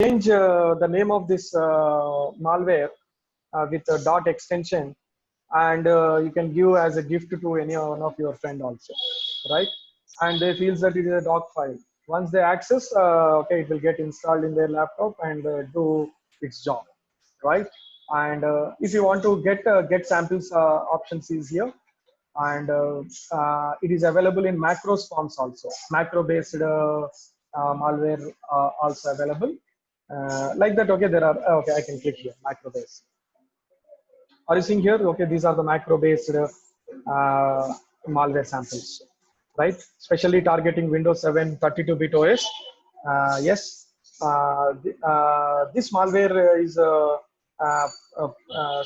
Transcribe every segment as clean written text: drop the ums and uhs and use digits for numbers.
change the name of this malware with a dot extension, and you can give as a gift to any one of your friend also, right? And they feels that it is a doc file. Once they access, okay, it will get installed in their laptop and do its job, right? And if you want to get samples, options is here, and it is available in macros forms also. Macro based malware also available, like that. Okay, there are, okay, I can click here, macro based. Are you seeing here? Okay, these are the macro based malware samples, right? Especially targeting Windows 7 32-bit OS. Yes, this malware is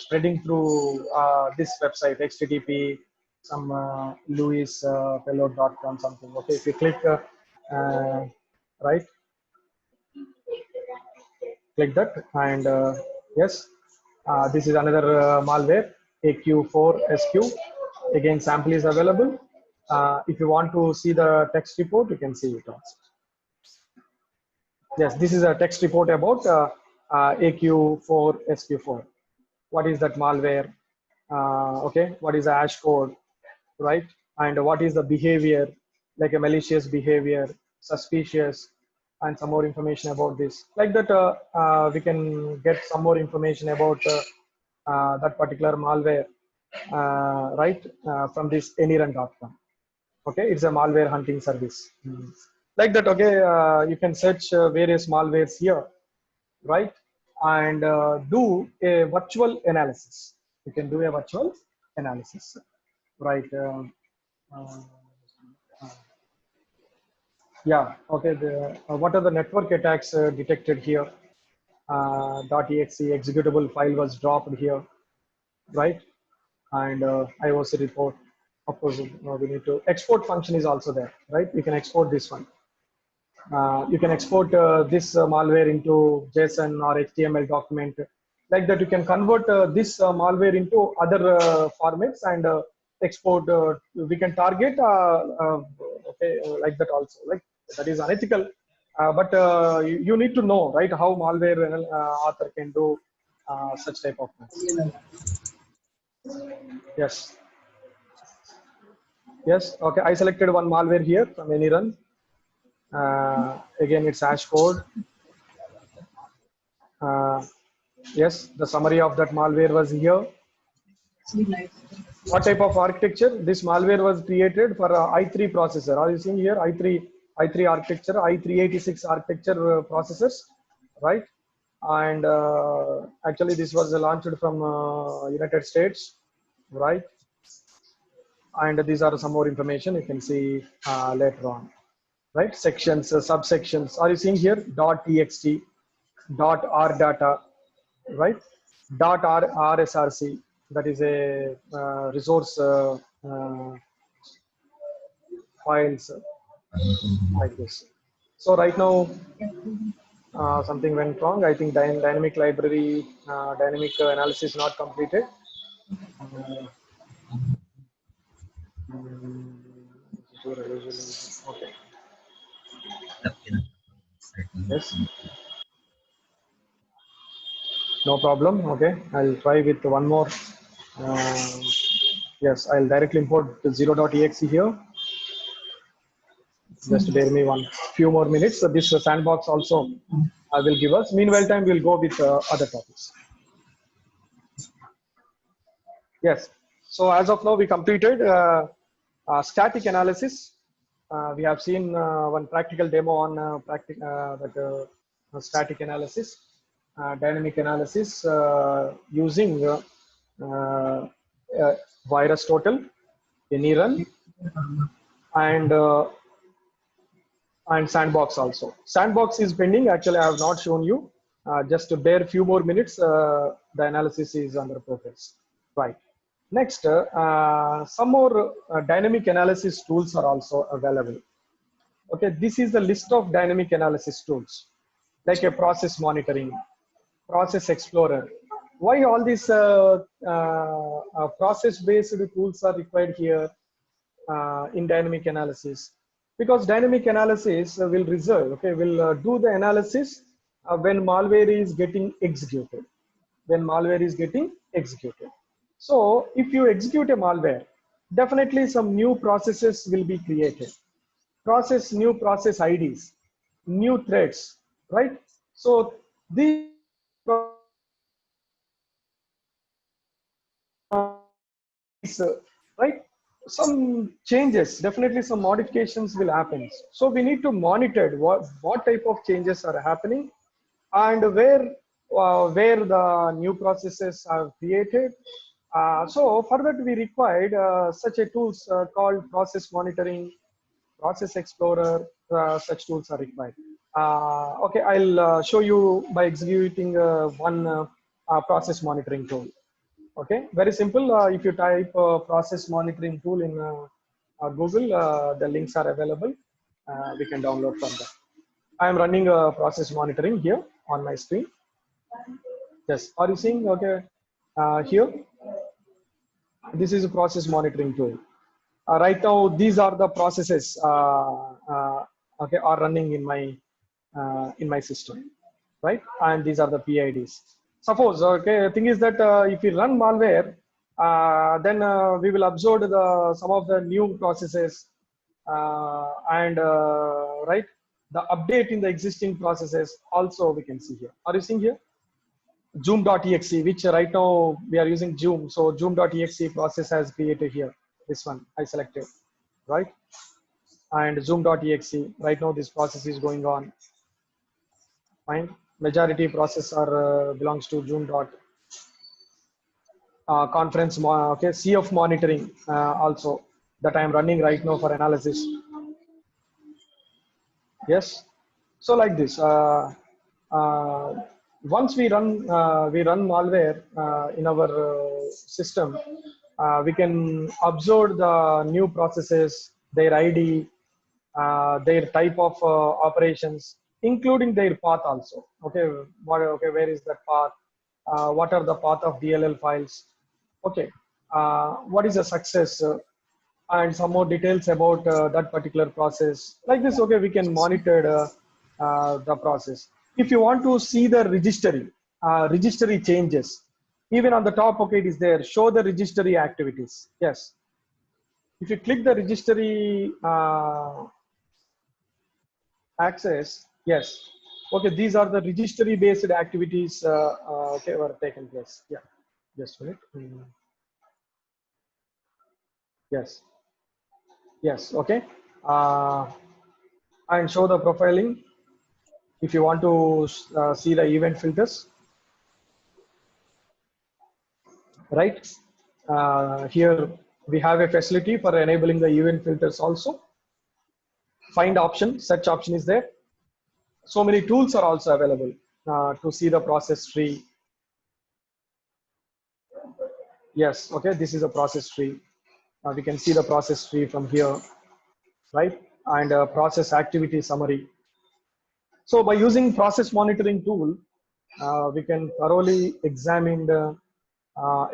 spreading through this website, http some lewisfellow.com something. Okay, if you click right, click that, and yes, this is another malware, AQ4SQ. Again, sample is available. If you want to see the text report, you can see it also. Yes, this is a text report about AQ4SQ4. What is that malware? Okay, what is the hash code, right? And what is the behavior, like a malicious behavior, suspicious, and some more information about this. Like that, we can get some more information about that particular malware, right, from this AnyRun.com. Okay, it's a malware hunting service. Like that. Okay, you can search various malwares here, right, and do a virtual analysis. You can do a virtual analysis, right? Uh, yeah, okay. What are the network attacks detected here? .exe executable file was dropped here, right? And IOC report. Of course, we need to export function is also there, right? We can export this one. You can export this malware into JSON or HTML document. Like that, you can convert this malware into other formats and export. We can target, okay, like that also. Like that is unethical, but you need to know, right, how malware author can do such type of things. Yes. Yes. Okay. I selected one malware here from AnyRun. Again, it's hash code. Yes, the summary of that malware was here. What type of architecture? This malware was created for i3 processor. Are you seeing here? i3 architecture, i386 architecture processors, right? And actually, this was launched from United States, right? And these are some more information you can see later on, right? Sections, subsections. Are you seeing here? .txt, .rdata, right? .rsrc, that is a resource files like this. So right now something went wrong. I think dynamic library, dynamic analysis not completed. Okay. Yes. No problem. Okay, I'll try with one more. Yes, I'll directly import the 0.exe here. Just bear me one few more minutes. So this sandbox also I will give us. Meanwhile, time we'll go with other topics. Yes. So as of now, we completed static analysis. We have seen one practical demo on static analysis, dynamic analysis using VirusTotal, AnyRun, and Sandbox also. Sandbox is pending. Actually, I have not shown you. Just to bear a few more minutes, the analysis is under progress. Right. Next, some more dynamic analysis tools are also available. Okay, this is the list of dynamic analysis tools, like a process monitoring, process explorer. Why all these process-based tools are required here in dynamic analysis? Because dynamic analysis will result, okay, will do the analysis when malware is getting executed. When malware is getting executed. So if you execute a malware, definitely some new processes will be created. New process IDs, new threads, right? So these right, some changes, definitely some modifications will happen. So we need to monitor what type of changes are happening, and where the new processes are created. So for that we required such a tools called process monitoring, process explorer. Such tools are required. Okay, I'll show you by executing one process monitoring tool. Okay, very simple. If you type process monitoring tool in Google, the links are available. We can download from that. I am running a process monitoring here on my screen. Yes, are you seeing? Okay, here this is a process monitoring tool. Right now these are the processes okay, are running in my system, right? And these are the PIDs. Suppose, okay, the thing is that if we run malware, then we will absorb some of the new processes, and right, the update in the existing processes also we can see here. Are you seeing here? Zoom.exe, which right now we are using Zoom. So Zoom.exe process has created here. This one I selected, right? And Zoom.exe, right now this process is going on. Fine. Majority process are belongs to Zoom. Conference, okay, CF monitoring also that I am running right now for analysis. Yes. So like this, uh, once we run malware in our system, we can observe the new processes, their ID, their type of operations, including their path also. Okay, okay, where is that path? What are the path of DLL files? Okay, what is a success? And some more details about that particular process. Like this, okay, we can monitor the process. If you want to see the registry changes, even on the top, okay, it is there. Show the registry activities. Yes. If you click the registry access, yes. Okay, these are the registry based activities okay, were taken place. Yeah, just a minute. Yes, yes, okay. Uh, and show the profiling. If you want to see the event filters, right? Here we have a facility for enabling the event filters also. Find option, search option is there. So many tools are also available to see the process tree. Yes, okay, this is a process tree. We can see the process tree from here, right? And process activity summary. So by using process monitoring tool, we can thoroughly examine the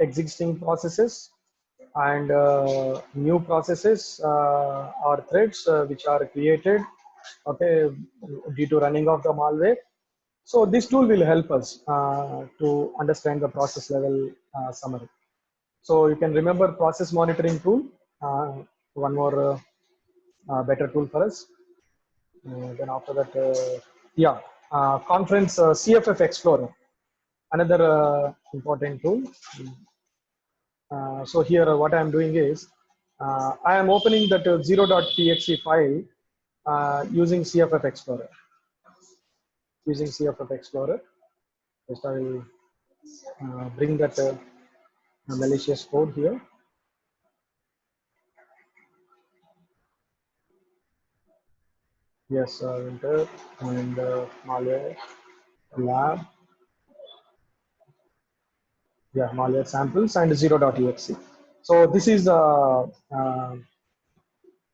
existing processes and new processes or threads which are created, okay, due to running of the malware. So this tool will help us to understand the process level summary. So you can remember process monitoring tool, one more better tool for us. Then after that, yeah, conference CFF Explorer, another important tool. So here what I am doing is, I am opening that 0.txt file using CFF Explorer. Using CFF Explorer, just I will bring that malicious code here. Yes, enter and malware lab. Yeah, malware samples and 0.exe. So this is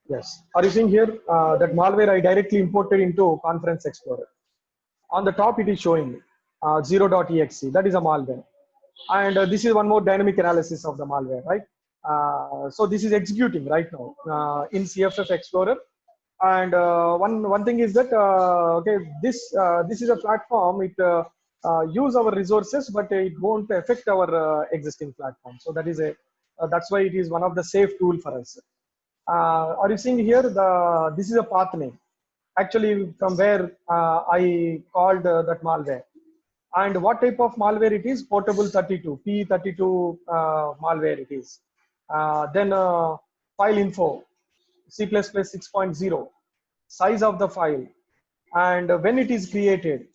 yes. Are you seeing here that malware I directly imported into Conference Explorer? On the top, it is showing 0.exe. That is a malware. And this is one more dynamic analysis of the malware, right? So this is executing right now in CFF Explorer. And one thing is that okay, this is a platform. It use our resources, but it won't affect our existing platform. So that is a that's why it is one of the safe tool for us. Are you seeing here this is a path name actually from where I called that malware. And what type of malware it is? Portable 32, P32 malware it is. Then file info, C++ 6.0, size of the file, and when it is created,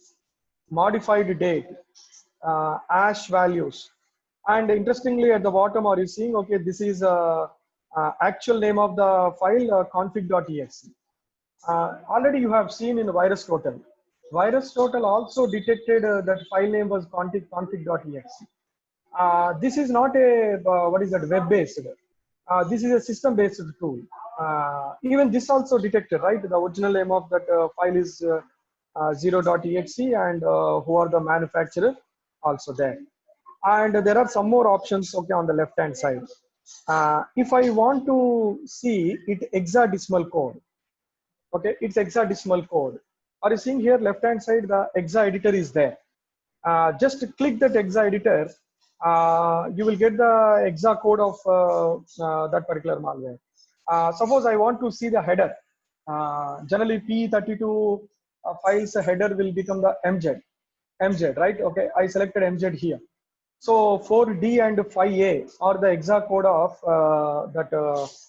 modified date, hash values. And interestingly, at the bottom, are you seeing, okay, this is actual name of the file, config.exe. Already you have seen in VirusTotal. VirusTotal also detected that file name was config.exe. This is not a, what is that, web-based. This is a system-based tool. Even this also detected, right? The original name of that file is 0.exe, and who are the manufacturer also there. And there are some more options, okay, on the left-hand side. If I want to see it hexadecimal code, okay, it's hexadecimal code. Are you seeing here left hand side, the hexa editor is there. Just click that hexa editor, you will get the hexa code of that particular malware. Suppose I want to see the header. Generally P32 files header will become the MZ, right? Okay, I selected MZ here. So 4D and 5A are the hexa code of that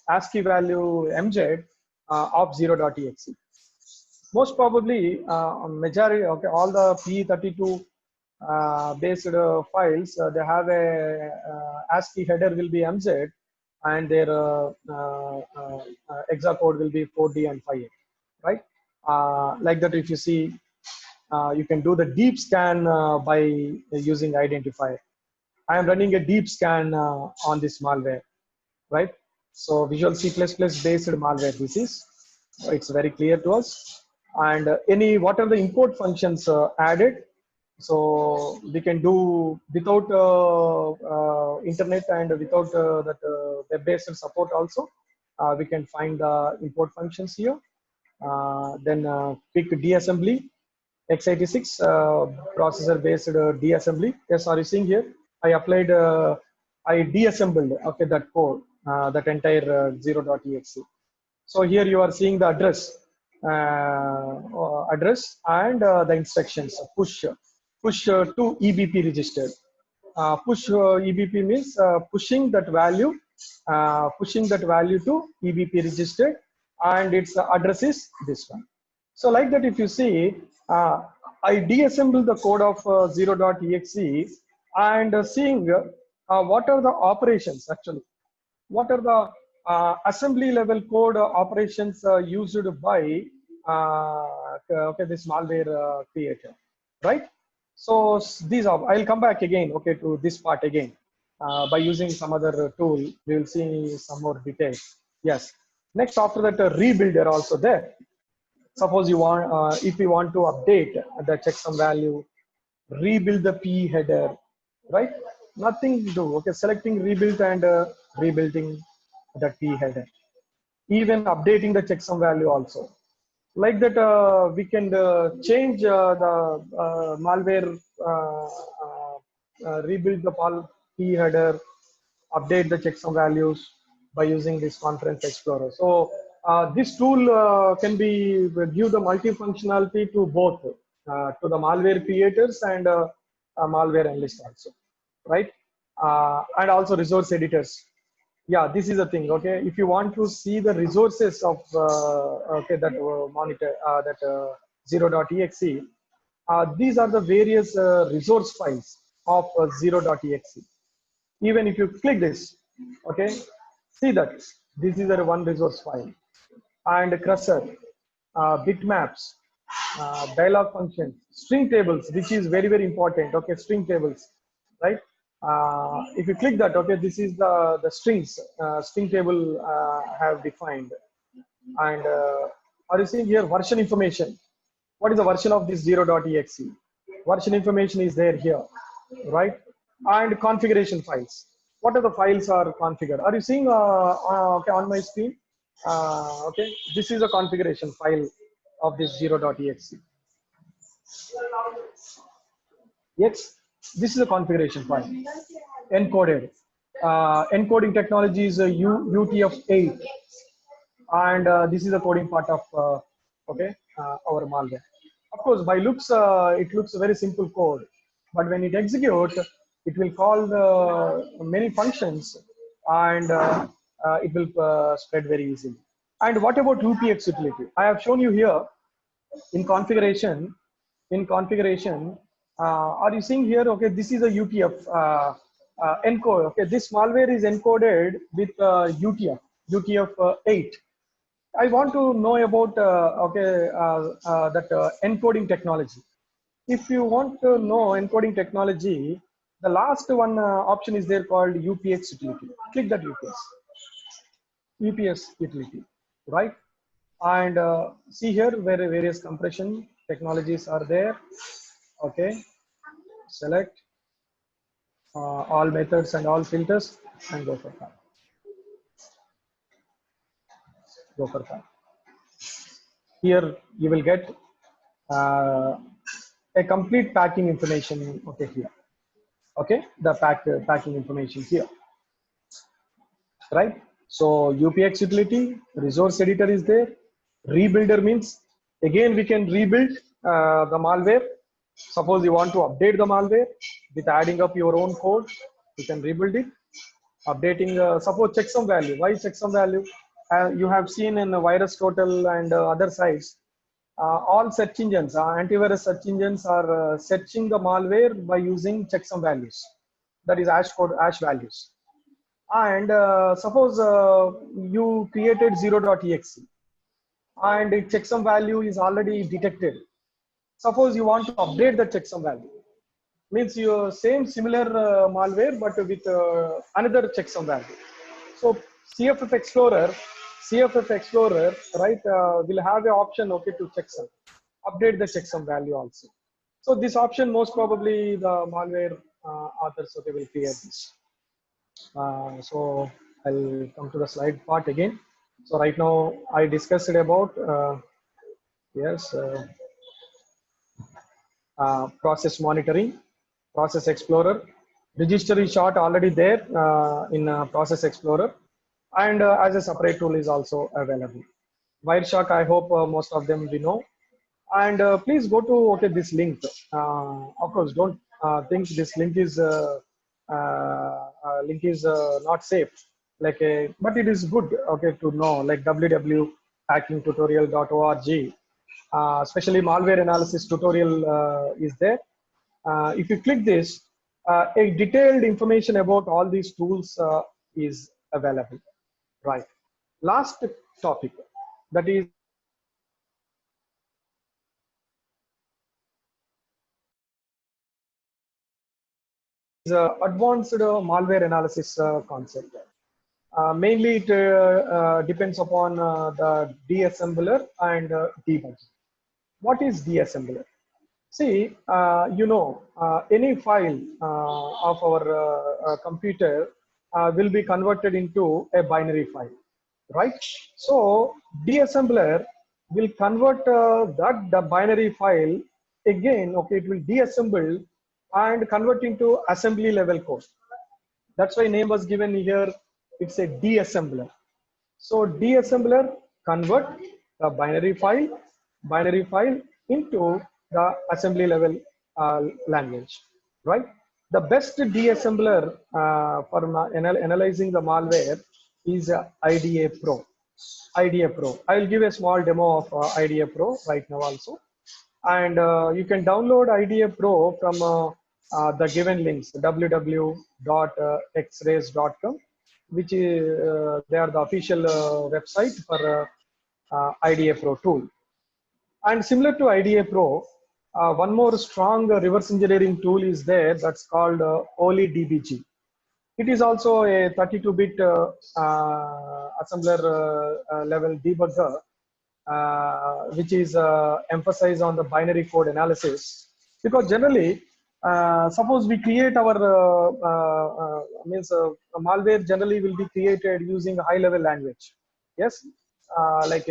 ASCII value MZ of 0.exe. Most probably, majority, okay, all the P32 based files, they have a ASCII header will be MZ, and their hexa code will be 4D and 5A, right? Like that, if you see, you can do the deep scan by using identifier. I am running a deep scan on this malware, right? So Visual C++ based malware this is. It's very clear to us. And what are the import functions added? So we can do without internet and without that web-based support also. We can find the import functions here. Then pick DAssembly, x86 processor-based DAssembly. Yes, are you seeing here? I applied, I deassembled, okay, that code, that entire 0.exe. So here you are seeing the address and the instructions. Push to EBP register. Push EBP means pushing that value to EBP registered, and its address is this one. So like that, if you see, I deassemble the code of 0.exe and seeing what are the operations actually. What are the assembly level code operations used by okay, this malware creator, right? So these are, I'll come back again, okay, to this part again. By using some other tool, we will see some more details. Yes. Next, after that, rebuilder also there. Suppose you want, if you want to update the checksum value, rebuild the P header, right? Nothing to do. Okay, selecting rebuild and rebuilding the P header. Even updating the checksum value also. Like that, we can change the malware, rebuild the P header, update the checksum values by using this Conference Explorer. So this tool can be give the multi-functionality to both to the malware creators and malware analysts also, right? And also resource editors. Yeah, this is the thing. Okay, if you want to see the resources of okay, that monitor that 0.exe, these are the various resource files of 0.exe. Even if you click this, okay, see that this is a one resource file, and cursor, bitmaps, dialog functions, string tables, which is very, very important. Okay, string tables, right? If you click that, okay, this is the strings, string table have defined. And are you seeing here version information? What is the version of this 0.exe? Version information is there here, right? And configuration files. What are the files are configured? Are you seeing okay, on my screen? Okay, this is a configuration file of this 0.exe. Yes, this is a configuration file encoded. Encoding technology is a UTF-8, and this is the coding part of okay our malware. Of course, by looks it looks a very simple code, but when it executes, it will call the many functions, and it will spread very easily. And what about UPX utility? I have shown you here in configuration. In configuration, are you seeing here? Okay, this is a UTF encode. Okay, this malware is encoded with UTF-8. I want to know about that encoding technology. If you want to know encoding technology, the last one option is there called UPX utility. Click that UPS utility, right? And see here where various compression technologies are there. Okay, select all methods and all filters and go for that. Go for that. Here you will get uh, a complete packing information. Okay, here. Okay, the packing information here, right? So UPX utility, resource editor is there. Rebuilder means again we can rebuild the malware. Suppose you want to update the malware with adding up your own code, you can rebuild it. Updating, suppose checksum value. Why checksum value? You have seen in VirusTotal and other sites, all search engines, antivirus search engines are searching the malware by using checksum values. That is hash values. And suppose you created 0.exe and the checksum value is already detected. Suppose you want to update the checksum value, means your same similar malware but with another checksum value. So CFF Explorer, right, will have an option, okay, to checksum, update the checksum value also. So this option most probably the malware authors, okay, will create this. So I'll come to the slide part again. So right now I discussed about yes. Process monitoring, process explorer. Register is shot already there in process explorer, and as a separate tool is also available. Wireshark, I hope most of them we know. And please go to this link. Of course, don't think this link is not safe. Like, but it is good. Okay, to know, like www.hackingtutorial.org. Especially malware analysis tutorial is there. If you click this, a detailed information about all these tools is available. Right. Last topic, that is advanced malware analysis concept. Mainly it depends upon the deassembler and debugger. What is deassembler? See, any file of our computer will be converted into a binary file, right? So deassembler will convert the binary file again. Okay, it will deassemble and convert into assembly level code. That's why name was given here. It's a deassembler. So deassembler convert the binary file into the assembly level language, right? The best deassembler for analyzing the malware is IDA Pro. IDA Pro. I will give a small demo of IDA Pro right now also. And you can download IDA Pro from the given links, www.xrays.com, which is they are the official website for IDA Pro tool. And similar to IDA Pro, one more strong reverse engineering tool is there, that's called OliDBG. It is also a 32-bit assembler level debugger, which is emphasized on the binary code analysis. Because generally, suppose we create our malware generally will be created using a high-level language. Yes, like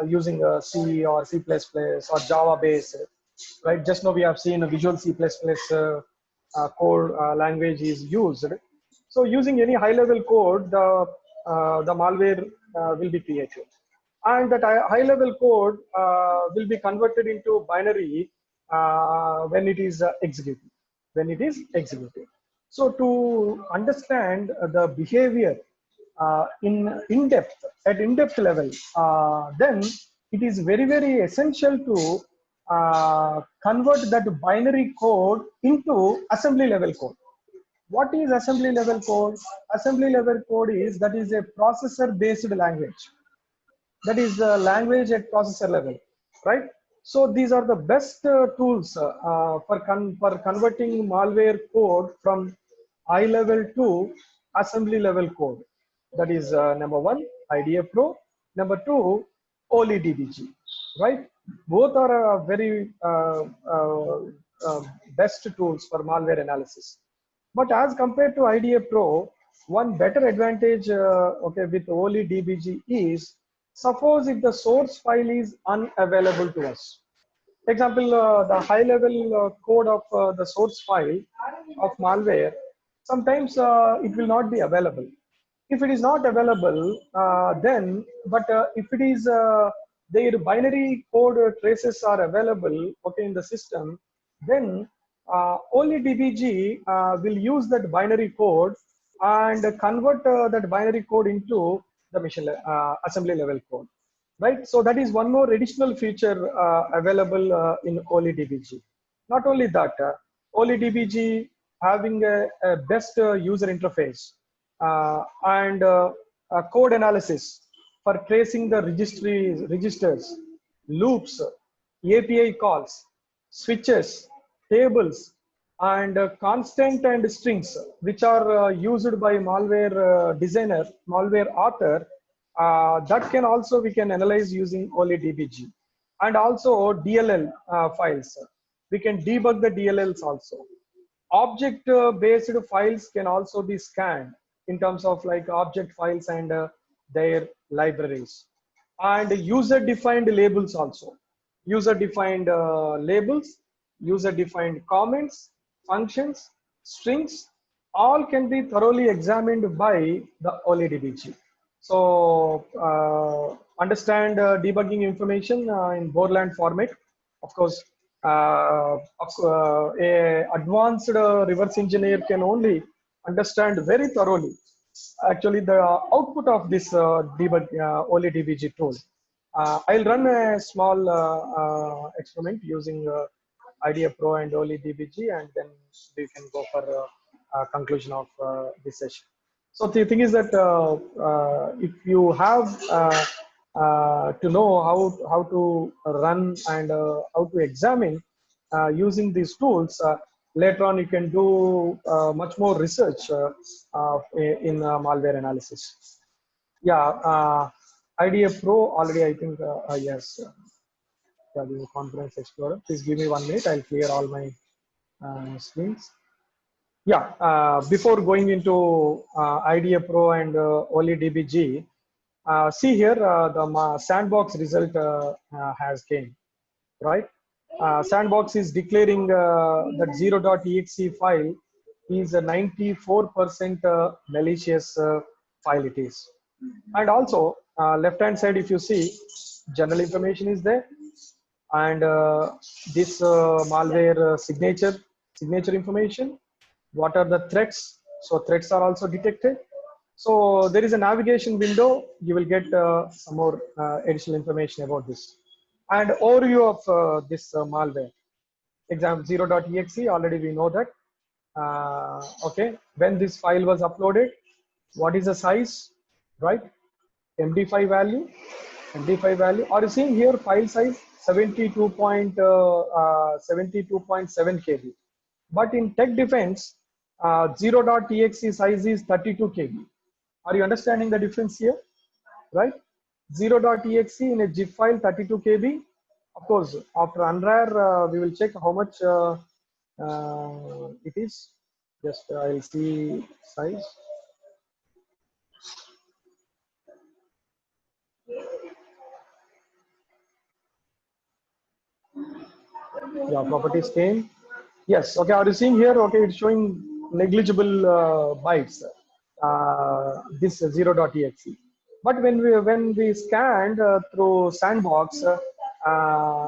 using C or C++ or Java based, right? Just now we have seen a Visual C++ code language is used. So using any high level code, the malware will be created. And that high level code will be converted into binary when it is executed. When it is executed. So to understand the behavior at in-depth level, then it is very essential to convert that binary code into assembly level code. What is assembly level code? Assembly level code is a processor based language. That is the language at processor level, right? So these are the best tools for converting malware code from high level to assembly level code. That is number one, IDA Pro. Number two, OLEDBG, right? Both are very best tools for malware analysis. But as compared to IDA Pro, one better advantage okay, with OLEDBG is, suppose if the source file is unavailable to us. Example, the high level code of the source file of malware, sometimes it will not be available. If it is not available, if it is their binary code traces are available, okay, in the system, then only DBG will use that binary code and convert that binary code into the assembly level code, right? So that is one more additional feature available in OLEDBG. Not only that, OLEDBG having a best user interface and code analysis for tracing the registers, loops, API calls, switches, tables, and constant and strings, which are used by malware designer, malware author. That can also we can analyze using OLEDBG, and also DLL files. We can debug the DLLs also. Object based files can also be scanned in terms of like object files and their libraries, and user defined labels also. User defined labels, user defined comments, functions, strings, all can be thoroughly examined by the OLEDBG. So understand debugging information in Borland format. Of course, a advanced reverse engineer can only understand very thoroughly actually the output of this OLEDBG tool. I'll run a small experiment using IDEA Pro and OLEDBG, and then we can go for conclusion of this session. So the thing is that if you have to know how to run and how to examine using these tools, later on you can do much more research in malware analysis. Yeah, IDA Pro already I think yes. Yeah, this is Conference Explorer. Please give me 1 minute. I'll clear all my screens. Yeah, before going into IDA Pro and OLEDBG, see here the sandbox result has came, right? Sandbox is declaring that 0.exe file is a 94% malicious file it is. And also left hand side, if you see, general information is there, and this malware signature information. What are the threats? So threats are also detected. So there is a navigation window. You will get some more additional information about this. And overview of this malware. Example 0.exe, already we know that. Okay, when this file was uploaded, what is the size, right? MD5 value, Are you seeing here file size 72.7 KB? But in Tech Defense, 0.exe size is 32 KB. Are you understanding the difference here? Right? 0.exe in a zip file 32 KB. Of course, after unrar, we will check how much it is. Just I'll see size. Yeah, properties came. Yes, okay, are you seeing here? Okay, it's showing negligible bytes, this 0.exe. But when we scanned through Sandbox,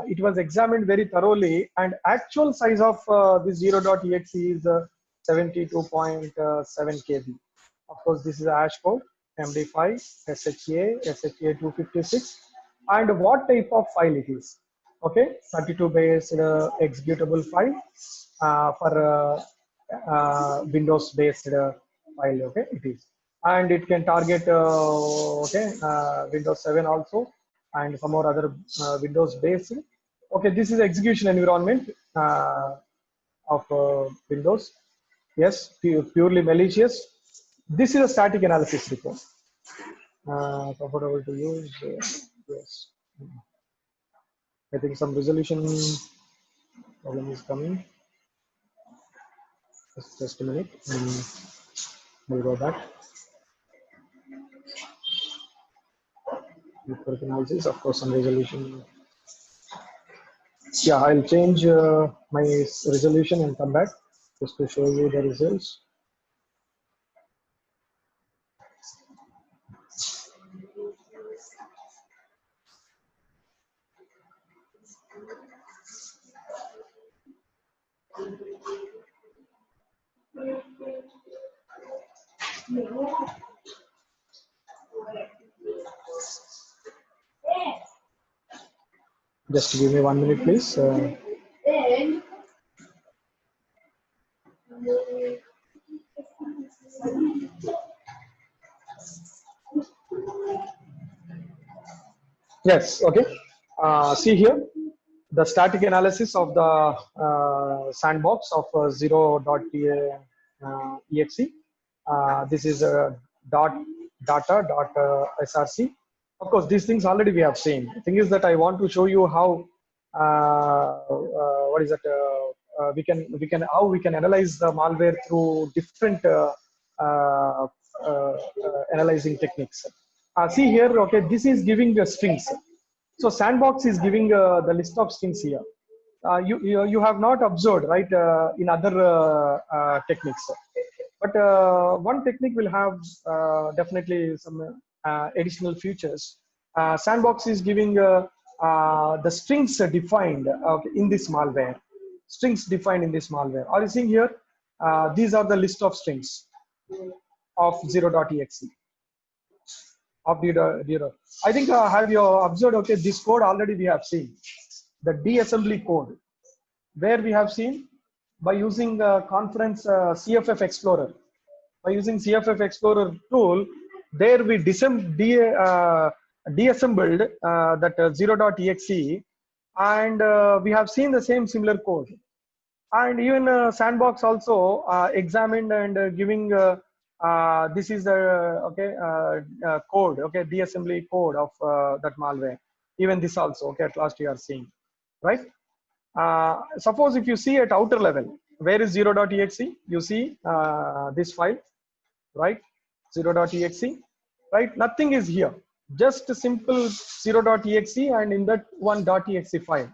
it was examined very thoroughly, and actual size of this 0.exe is 72.7 KB. Of course, this is a hash code, MD5, SHA, SHA-256, and what type of file it is. Okay, 32 based executable file for Windows based file. Okay, it is, and it can target Windows 7 also, and some more other Windows based. Okay, this is execution environment of Windows. Yes, purely malicious. This is a static analysis report. Comfortable to use. Yes. I think some resolution problem is coming. Just a minute. We'll go back. Network analysis, of course, some resolution. Yeah, I'll change my resolution and come back just to show you the results. Just give me 1 minute, please. Yes, okay. See here, the static analysis of the sandbox of 0.exe. This is dot .src. Of course, these things already we have seen. The thing is that I want to show you how what is it? How we can analyze the malware through different uh, analyzing techniques. See here, okay, this is giving the strings. So Sandbox is giving the list of strings here. You have not observed, right, in other techniques. But one technique will have definitely some additional features. Sandbox is giving the strings defined in this malware. Strings defined in this malware. Are you seeing here? These are the list of strings of 0.exe. Of the I think have you observed? Okay, this code already we have seen the D-assembly code, where we have seen by using conference CFF Explorer. By using CFF Explorer tool, there we deassembled that 0.exe, and we have seen the same similar code. And even Sandbox also examined and giving this is the code, okay, the assembly code of that malware. Even this also, okay, at last you are seeing, right? Suppose if you see at outer level, where is 0.exe? You see this file, right? 0.exe, right? Nothing is here, just a simple 0.exe, and in that one .exe file.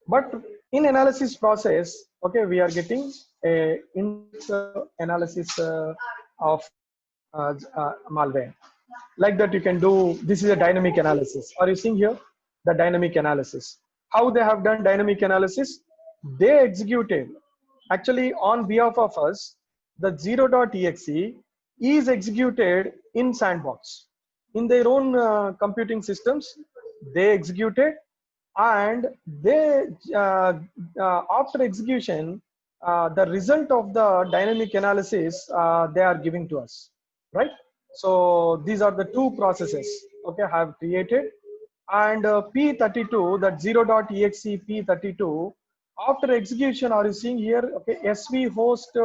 But in analysis process, okay, we are getting a analysis of malware. Like that, you can do. This is a dynamic analysis. Are you seeing here the dynamic analysis? How they have done dynamic analysis? They executed actually on behalf of us. The 0.exe is executed in Sandbox in their own computing systems. They executed, and they after execution the result of the dynamic analysis they are giving to us, right? So these are the two processes, okay, have created. And p32, that 0.exe p32, after execution, are you seeing here, okay, sv host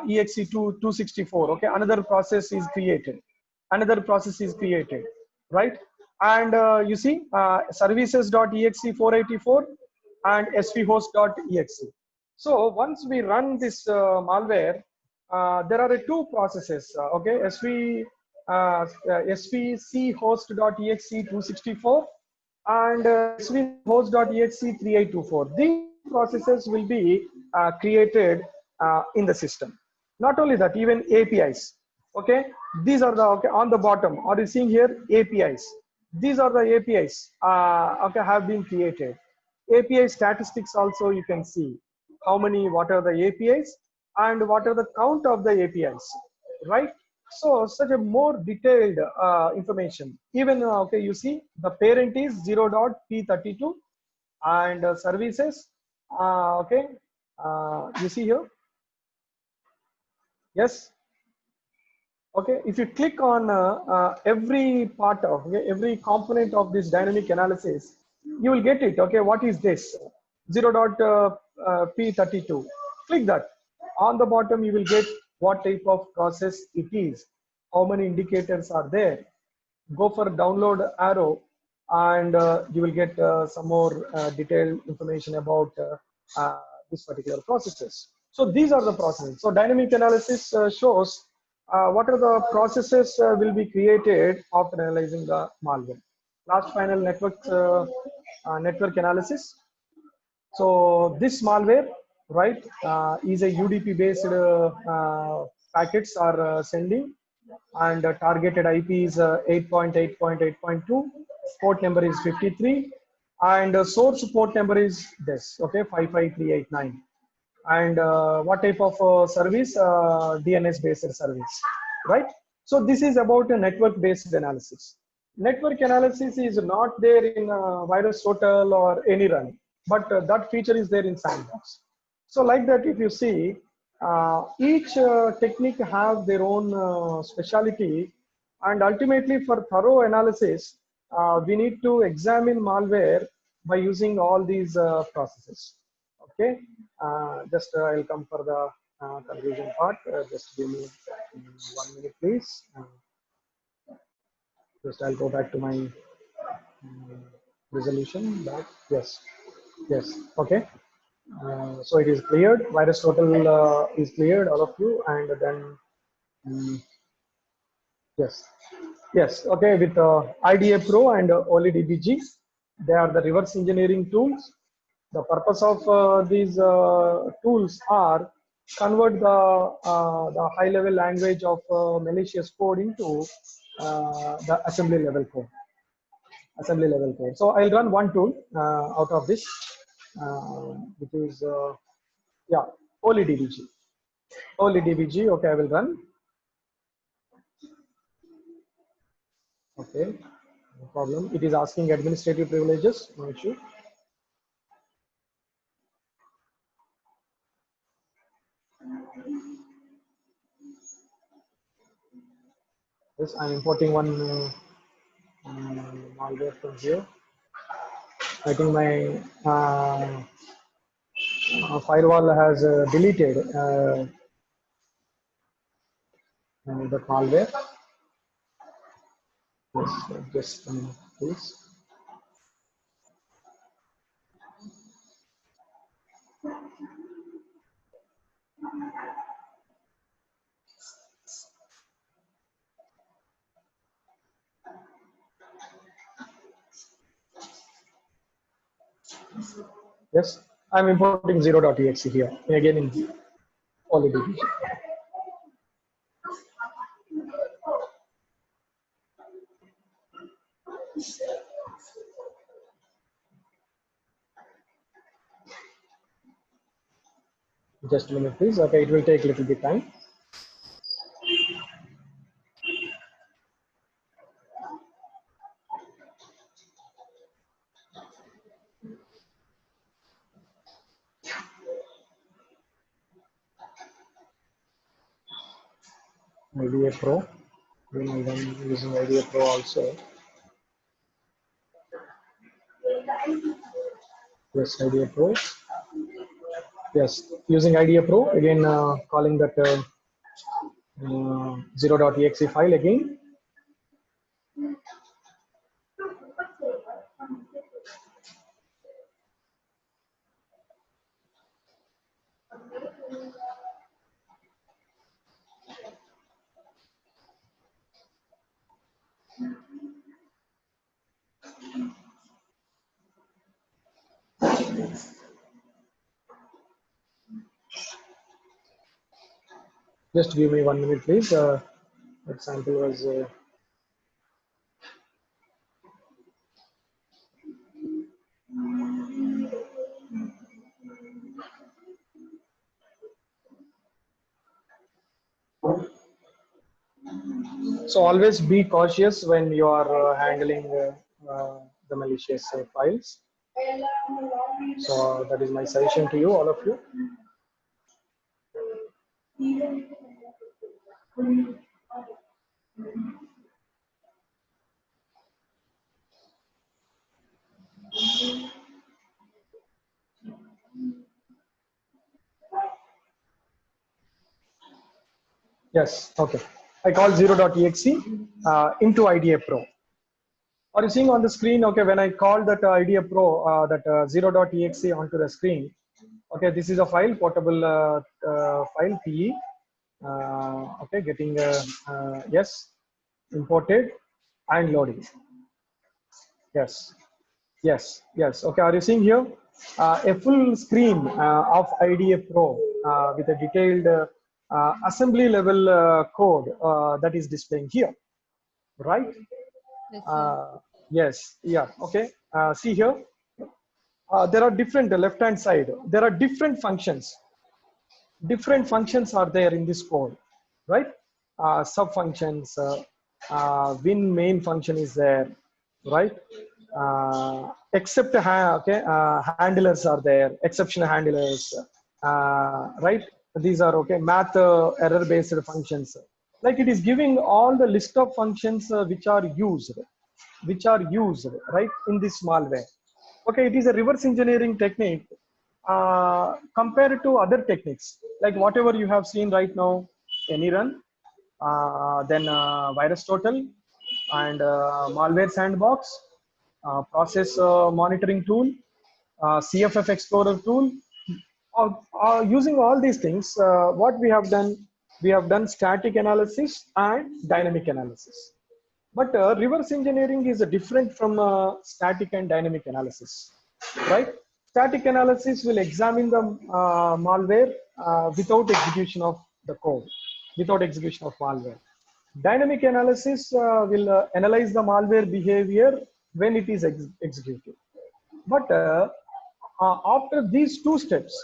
exe 264, okay, another process is created, right? And you see services.exe 484 and svhost.exe. So once we run this malware, there are two processes, okay, svc host.exe 264 and svc host.exe 3824. These processes will be created in the system. Not only that, even APIs. Okay, these are the, okay, on the bottom. Are you seeing here APIs? These are the APIs. Okay, have been created. API statistics also you can see. How many? What are the APIs? And what are the count of the APIs? Right. So such a more detailed information. Even okay, you see the parent is 0.p32 and services. Okay, you see here. Yes. Okay, if you click on every part of, okay, every component of this dynamic analysis, you will get it. Okay, what is this? 0.p32. Click that. On the bottom, you will get what type of process it is, how many indicators are there. Go for download arrow, and you will get some more detailed information about this particular processes. So these are the processes. So dynamic analysis shows what are the processes will be created after analyzing the malware. Last final network analysis. So this malware, right, is a UDP based packets are sending, and targeted IP is 8.8.8.2, port number is 53, and source port number is this, okay, 55389. And what type of service? DNS based service, right? So this is about a network based analysis. Network analysis is not there in VirusTotal or any run, but that feature is there in Sandbox. So like that, if you see, each technique have their own speciality, and ultimately for thorough analysis, we need to examine malware by using all these processes. Okay, just I'll come for the conclusion part. Just give me 1 minute, please. Just I'll go back to my resolution. Back. Yes, yes. Okay. So it is cleared. VirusTotal is cleared, all of you, and then yes, yes. Okay, with IDA Pro and OLEDBG, they are the reverse engineering tools. The purpose of these tools are convert the high level language of malicious code into the assembly level code. So I'll run one tool out of this, which is yeah, OLEDBG. OLEDBG. Okay, I will run. Okay, no problem. It is asking administrative privileges. No issue. Yes, I'm importing one malware from here. I think my firewall has deleted the malware. Yes, just a minute, please. Yes, I'm importing 0.exe here again in OLEDBG. Just a minute, please. Okay, it will take a little bit time. IDA Pro. Then I'm using IDA Pro also. Yes, IDA Pro. Yes, using IDA Pro again, calling that 0.exe file again. Just give me 1 minute, please. That sample was. So always be cautious when you are handling the malicious files. So that is my suggestion to you, all of you. Yes, okay. I call 0.exe into IDEA Pro. Are you seeing on the screen? Okay, when I call that IDEA Pro, that 0.exe onto the screen. Okay, this is a file, portable file, PE. Okay, getting yes, imported and loading. Yes, yes, yes. Okay, are you seeing here a full screen of IDEA Pro with a detailed assembly level code that is displaying here, right? Yes, sir. Yes, yeah, okay. See here, there are different, the left hand side, there are different functions. Different functions are there in this code, right? Sub functions, win main function is there, right? Except handlers are there, exception handlers, right? These are okay, math error based functions. Like it is giving all the list of functions which are used right in this malware. Okay, it is a reverse engineering technique compared to other techniques, like whatever you have seen right now, AnyRun, then Virus Total, and Malware Sandbox, Process Monitoring Tool, CFF Explorer tool. Using all these things, what we have done static analysis and dynamic analysis. But reverse engineering is different from static and dynamic analysis, right? Static analysis will examine the malware without execution of the code, without execution of malware. Dynamic analysis will analyze the malware behavior when it is executed. But after these two steps,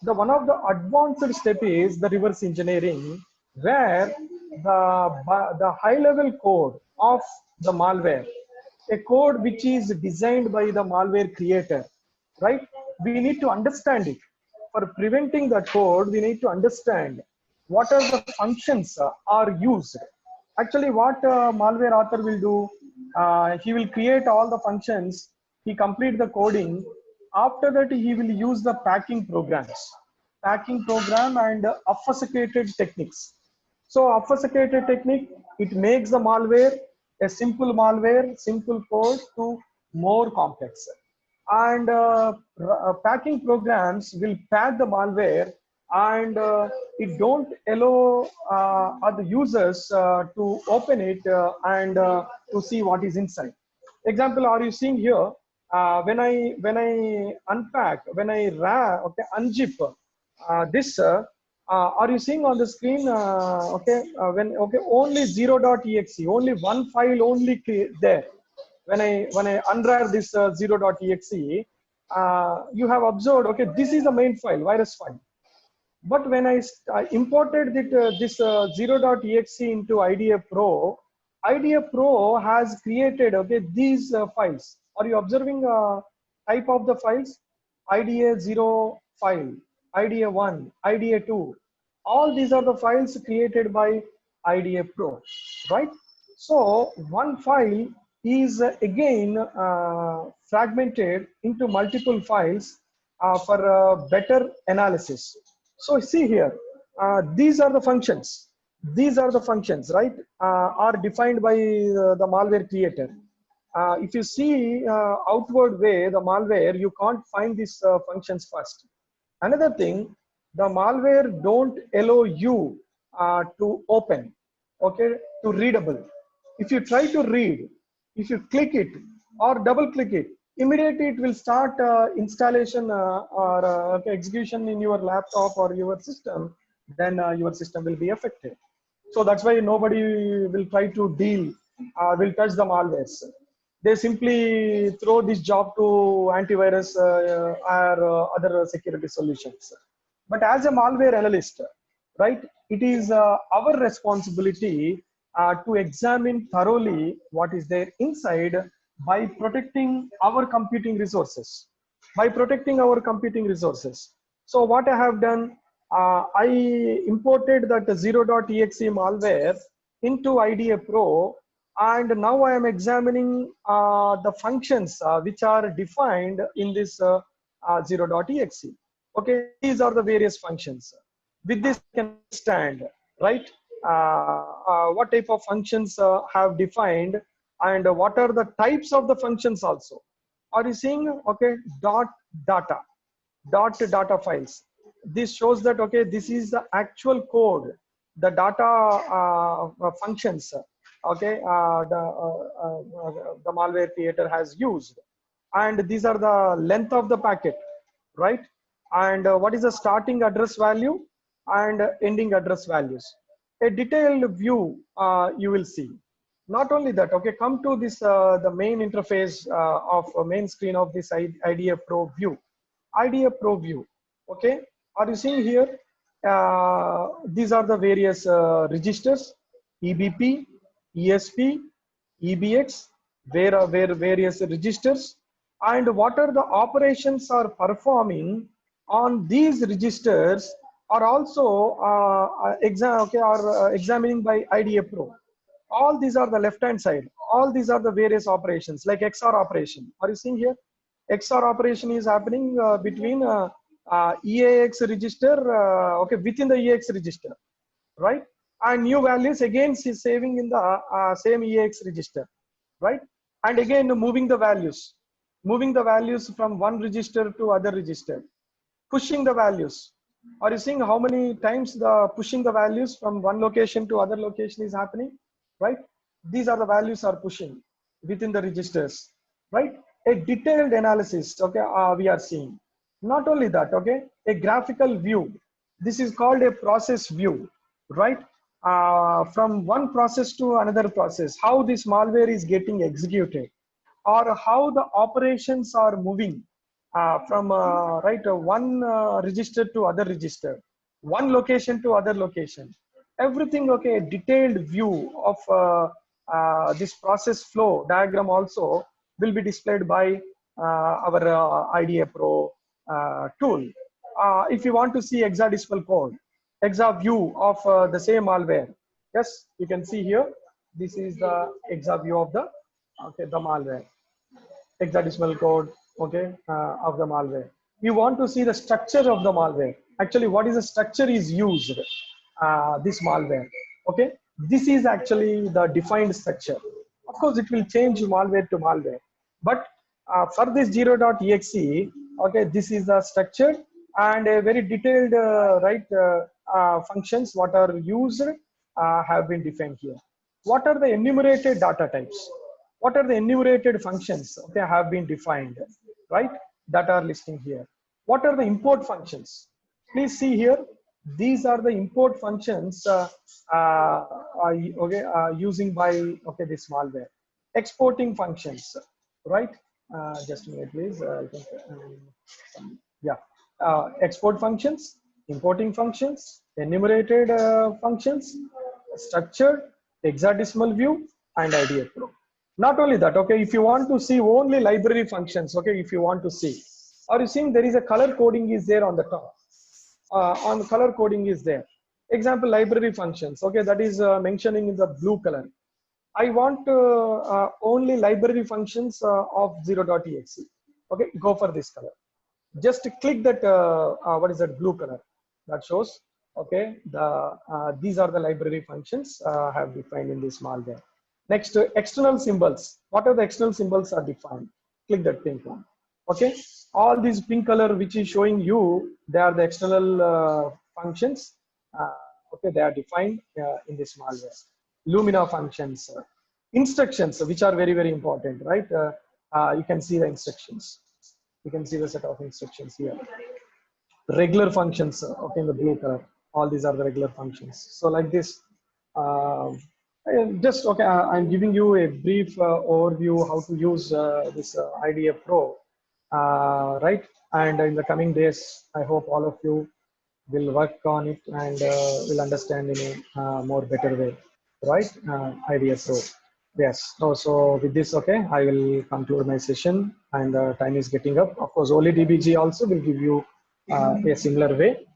the one of the advanced step is the reverse engineering, where the high level code of the malware, a code which is designed by the malware creator, right? We need to understand it. For preventing that code, we need to understand what are the functions are used. Actually, what malware author will do, he will create all the functions, he complete the coding. After that, he will use the packing program and obfuscated techniques. So obfuscated technique, it makes the malware, a simple malware, simple code to more complex. And packing programs will pack the malware, and it don't allow other users to open it and to see what is inside. Example, are you seeing here? When I unpack, when I unzip this, are you seeing on the screen? Okay, only 0.exe, only one file only there. When I unrar this 0.exe, you have observed. Okay, this is the main file, virus file. But when I imported this 0.exe into IDEA Pro, IDEA Pro has created these files. Are you observing type of the files? IDEA 0 file, IDEA 1, IDEA 2. All these are the files created by IDEA Pro, right? So one file is again fragmented into multiple files for better analysis. So see here, these are the functions. These are the functions, right? Are defined by the malware creator. If you see outward way, the malware, you can't find these functions first. Another thing, the malware don't allow you to open, okay, to readable. If you try to read, if you click it or double click it, immediately it will start installation or execution in your laptop or your system. then your system will be affected. So that's why nobody will try to deal, will touch the malwares. They simply throw this job to antivirus or other security solutions. But as a malware analyst, right, it is our responsibility to examine thoroughly what is there inside by protecting our computing resources. By protecting our computing resources. So what I have done, I imported that 0.exe malware into IDA Pro, and now I am examining the functions which are defined in this 0.exe. Okay, these are the various functions. With this, you can understand, right? What type of functions have defined, and what are the types of the functions also. Are you seeing? Okay, data files. This shows that, okay, this is the actual code, the data functions, okay, the malware creator has used, and these are the length of the packet, right? And what is the starting address value and ending address values. A detailed view you will see. Not only that, okay, come to this the main interface of main screen of this IDA Pro view. IDA Pro view, okay, are you seeing here? These are the various registers: EBP, ESP, EBX, where various registers, and what are the operations are performing on these registers are also examining by IDA Pro. All these are the left hand side. All these are the various operations like XOR operation. Are you seeing here? XOR operation is happening between EAX register, okay, within the EAX register, right? And new values again is saving in the same EAX register, right? And again moving the values from one register to other register, pushing the values. Are you seeing how many times the pushing the values from one location to other location is happening, right? These are the values are pushing within the registers, right? A detailed analysis, okay, we are seeing. Not only that, okay, a graphical view. This is called a process view, right? From one process to another process, how this malware is getting executed, or how the operations are moving from one register to other register, one location to other location. Everything, okay, a detailed view of this process flow diagram also will be displayed by our IDA Pro tool. If you want to see hexadecimal code, hexa view of the same malware, yes, you can see here. This is the hexa view of the, okay, the malware, hexadecimal code, okay, of the malware. You want to see the structure of the malware. Actually, what is the structure is used, this malware, okay? This is actually the defined structure. Of course, it will change malware to malware. But for this 0.exe, okay, this is the structure, and a very detailed functions what are used have been defined here. What are the enumerated data types? What are the enumerated functions, okay, have been defined, right? That are listing here. What are the import functions? Please see here. These are the import functions using by, okay, this malware. Exporting functions, right? Just a minute, please. I think, yeah. Export functions, importing functions, enumerated functions, structured, hexadecimal view, and IDA Pro. Not only that, okay, if you want to see only library functions, okay, if you want to see, are you seeing there is a color coding is there on the top? On the color coding is there. Example, library functions, okay, that is mentioning in the blue color. I want only library functions of 0.exe. Okay, go for this color. Just click that, what is that blue color? That shows, okay, these are the library functions have defined in this malware. Next, external symbols. What are the external symbols are defined? Click that pink one. Okay, all these pink color which is showing you, they are the external functions. Okay, they are defined in this malware. Lumina functions, instructions, which are very, very important, right? You can see the instructions. You can see the set of instructions here. Regular functions, okay, in the blue color. All these are the regular functions. So like this, just okay. I'm giving you a brief overview how to use this IDEA Pro, right? And in the coming days, I hope all of you will work on it and will understand in a more better way, right? IDEA Pro. Yes. So with this, okay, I will conclude my session, and time is getting up. Of course, OLEDBG also will give you a similar way.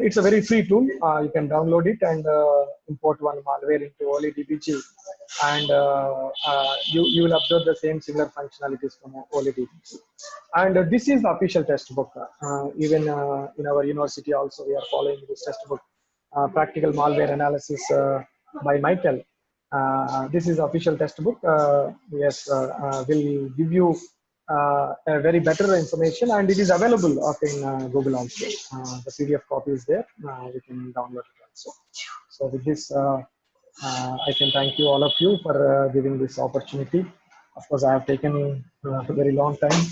It's a very free tool. You can download it and import one malware into OLEDBG, and you will observe the same similar functionalities from OLEDBG. And this is the official textbook. Even in our university also, we are following this textbook, Practical Malware Analysis by Michael. This is official textbook. Yes, will give you a very better information, and it is available in Google also. The PDF copy is there. You can download it also. So with this, I can thank you all of you for giving this opportunity. Of course, I have taken a very long time.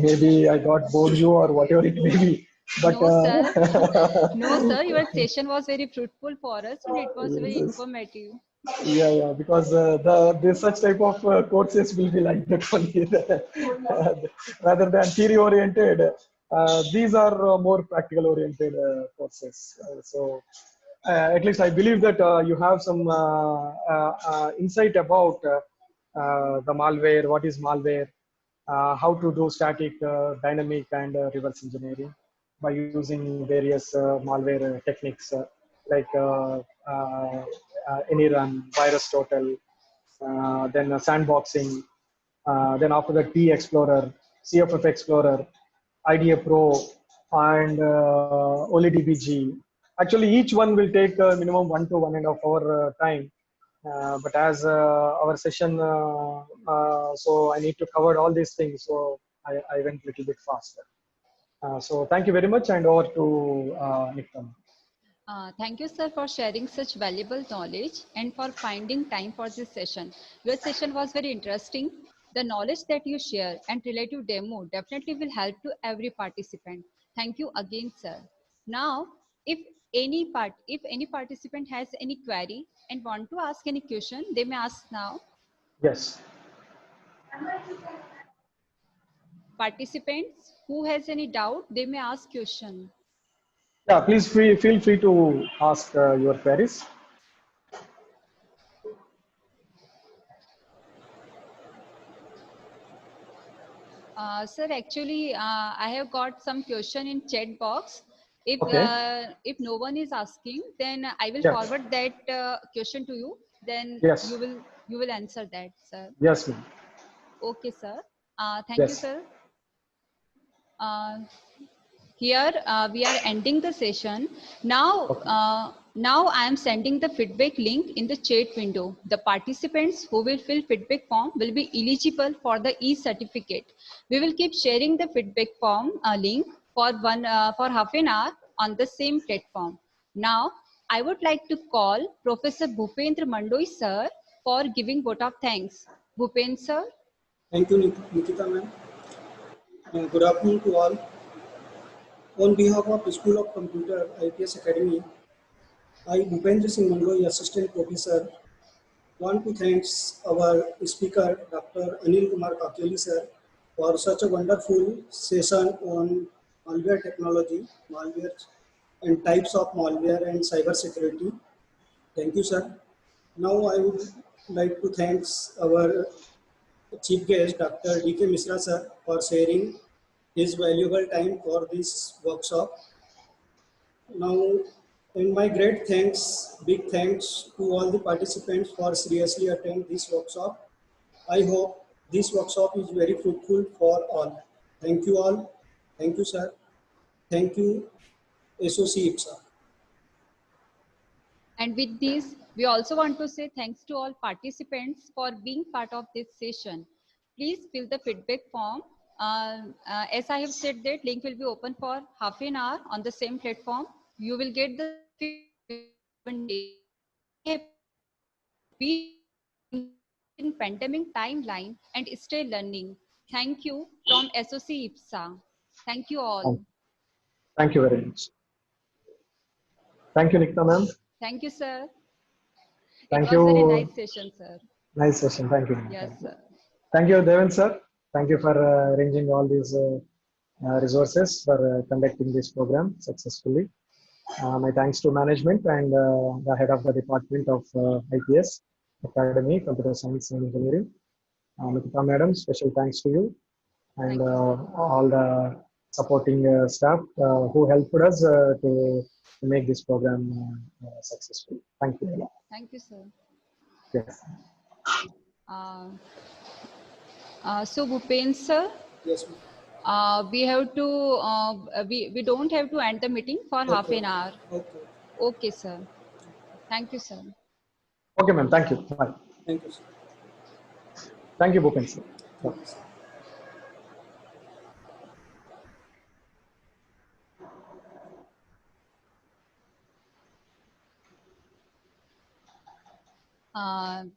Maybe I got bored you or whatever it may be. But No, sir. No, sir. Your session was very fruitful for us, and it was very yes, informative. yeah, because this such type of courses will be like that only, rather than theory oriented. These are more practical oriented courses. At least I believe that you have some insight about the malware, what is malware, how to do static, dynamic, and reverse engineering by using various malware techniques like AnyRun, VirusTotal, then sandboxing, then after that T Explorer, CFF Explorer, IDEA Pro, and OLEDBG. Actually, each one will take minimum 1 to 1.5 hour time. But as our session, so I need to cover all these things. So I went a little bit faster. So thank you very much, and over to Niktam. Thank you, sir, for sharing such valuable knowledge and for finding time for this session. Your session was very interesting. The knowledge that you share and relative demo definitely will help to every participant. Thank you again, sir. Now, if any participant has any query and want to ask any question, they may ask now. Yes. Participants who has any doubt, they may ask question. Yeah, please feel free to ask your queries. Sir, actually, I have got some question in chat box. Okay. If no one is asking, then I will Yeah. forward that question to you. Then Yes. you will answer that, sir. Yes, ma'am. Okay, sir. Thank you, Yes. sir. Uh, Here we are ending the session. Okay. Now I am sending the feedback link in the chat window. The participants who will fill feedback form will be eligible for the e-certificate. We will keep sharing the feedback form link for half an hour on the same platform. Now I would like to call Professor Bhupendra Mandoi sir for giving vote of thanks. Bhupendra sir. Thank you, Nikita ma'am. Good afternoon to all. On behalf of School of Computer IPS Academy, I, Bhupendra Singh Mandoi, Assistant Professor, want to thank our speaker, Dr. Anil Kumar Kakeli sir, for such a wonderful session on malware technology, malware and types of malware and cyber security. Thank you, sir. Now I would like to thank our Chief guest, Dr. D.K. Misra sir, for sharing his valuable time for this workshop. Now, and my great thanks, big thanks to all the participants for seriously attending this workshop. I hope this workshop is very fruitful for all. Thank you all. Thank you, sir. Thank you, SOC IPSA. And with this, we also want to say thanks to all participants for being part of this session. Please fill the feedback form. As I have said that link will be open for half an hour on the same platform. You will get the be in pandemic timeline and stay learning. Thank you from SOC IPSA. Thank you all. Thank you very much. Thank you, Nikita ma'am. Thank you, sir. Thank It was very you. nice session, sir. Nice session. Thank you. Yes, sir. Thank you, Devan sir. Thank you for arranging all these resources for conducting this program successfully. My thanks to management and the head of the Department of IPS Academy, Computer Science and Engineering. Nikita madam, special thanks to you and Thank you, sir. all the supporting staff who helped us to make this program successful. Thank you. Thank you, sir. Yes. Uh, so Bhupen sir, Yes, ma'am. we have to we don't have to end the meeting for half Okay. an hour. Okay. Okay, sir. Thank you, sir. Okay, ma'am. Thank you. Bye. Thank you, sir. Thank you, Bhupen sir. Bye. Thank you, sir.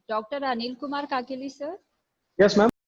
Dr. Anil Kumar Kakeli, sir. Yes, ma'am.